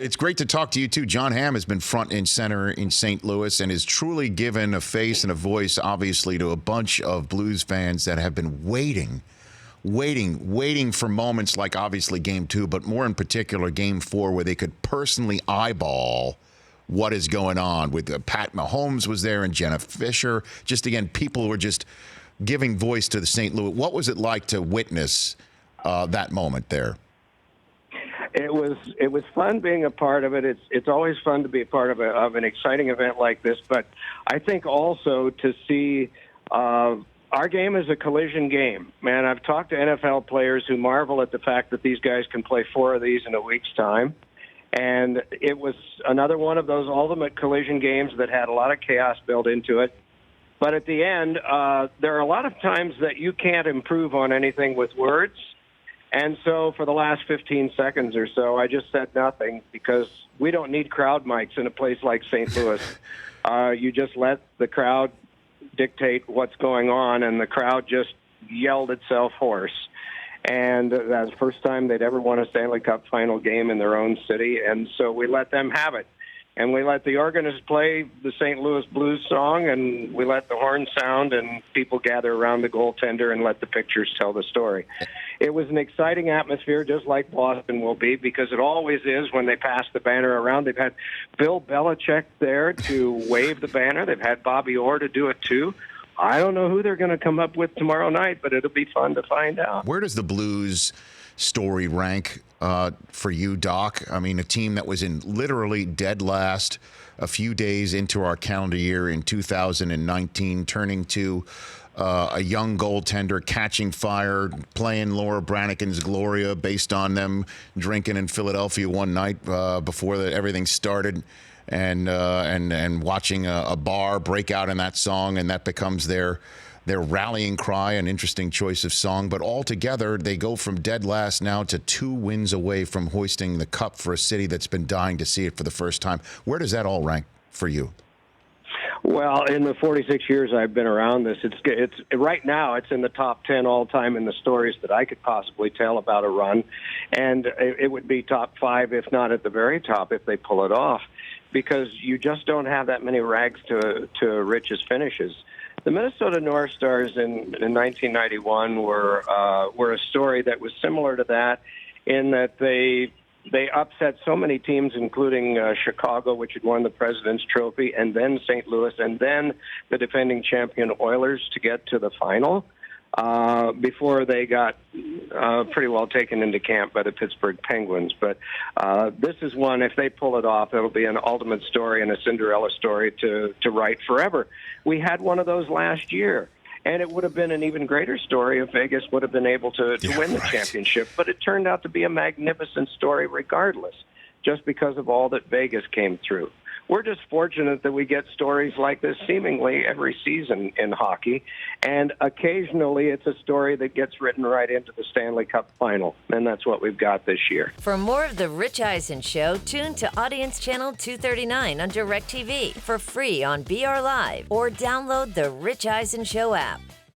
It's great to talk to you, too. John Hamm has been front and center in St. Louis and has truly given a face and a voice, obviously, to a bunch of Blues fans that have been waiting for moments like, obviously, Game 2, but more in particular, Game 4, where they could personally eyeball what is going on. With Pat Mahomes was there and Jenna Fisher. Just, again, people were just giving voice to the St. Louis. What was it like to witness that moment there? It was fun being a part of it. It's always fun to be a part of an exciting event like this. But I think also to see our game is a collision game. Man, I've talked to NFL players who marvel at the fact that these guys can play 4 of these in a week's time. And it was another one of those ultimate collision games that had a lot of chaos built into it. But at the end, there are a lot of times that you can't improve on anything with words. And so for the last 15 seconds or so, I just said nothing because we don't need crowd mics in a place like St. Louis. You just let the crowd dictate what's going on, and the crowd just yelled itself hoarse. And that's the first time they'd ever won a Stanley Cup final game in their own city, and so we let them have it. And we let the organist play the St. Louis Blues song, and we let the horn sound, and people gather around the goaltender and let the pictures tell the story. It was an exciting atmosphere, just like Boston will be, because it always is when they pass the banner around. They've had Bill Belichick there to wave the banner. They've had Bobby Orr to do it, too. I don't know who they're going to come up with tomorrow night, but it'll be fun to find out. Where does the Blues story rank for you, Doc? I mean, a team that was in literally dead last a few days into our calendar year in 2019, turning to a young goaltender catching fire, playing Laura Branigan's Gloria based on them drinking in Philadelphia one night before everything started, and watching a bar break out in that song, and that becomes their rallying cry, an interesting choice of song. But altogether, they go from dead last now to 2 wins away from hoisting the cup for a city that's been dying to see it for the first time. Where does that all rank for you? Well, in the 46 years I've been around this, it's right now it's in the top 10 all time in the stories that I could possibly tell about a run, and it would be top 5, if not at the very top, if they pull it off, because you just don't have that many rags to riches finishes. The Minnesota North Stars in 1991 were a story that was similar to that, in that they upset so many teams, including Chicago, which had won the President's Trophy, and then St. Louis, and then the defending champion Oilers to get to the final before they got pretty well taken into camp by the Pittsburgh Penguins. But this is one, if they pull it off, it'll be an ultimate story and a Cinderella story to write forever. We had one of those last year. And it would have been an even greater story if Vegas would have been able to win the championship. But it turned out to be a magnificent story regardless, just because of all that Vegas came through. We're just fortunate that we get stories like this seemingly every season in hockey. And occasionally it's a story that gets written right into the Stanley Cup final. And that's what we've got this year. For more of The Rich Eisen Show, tune to Audience Channel 239 on DirecTV for free on BR Live, or download the Rich Eisen Show app.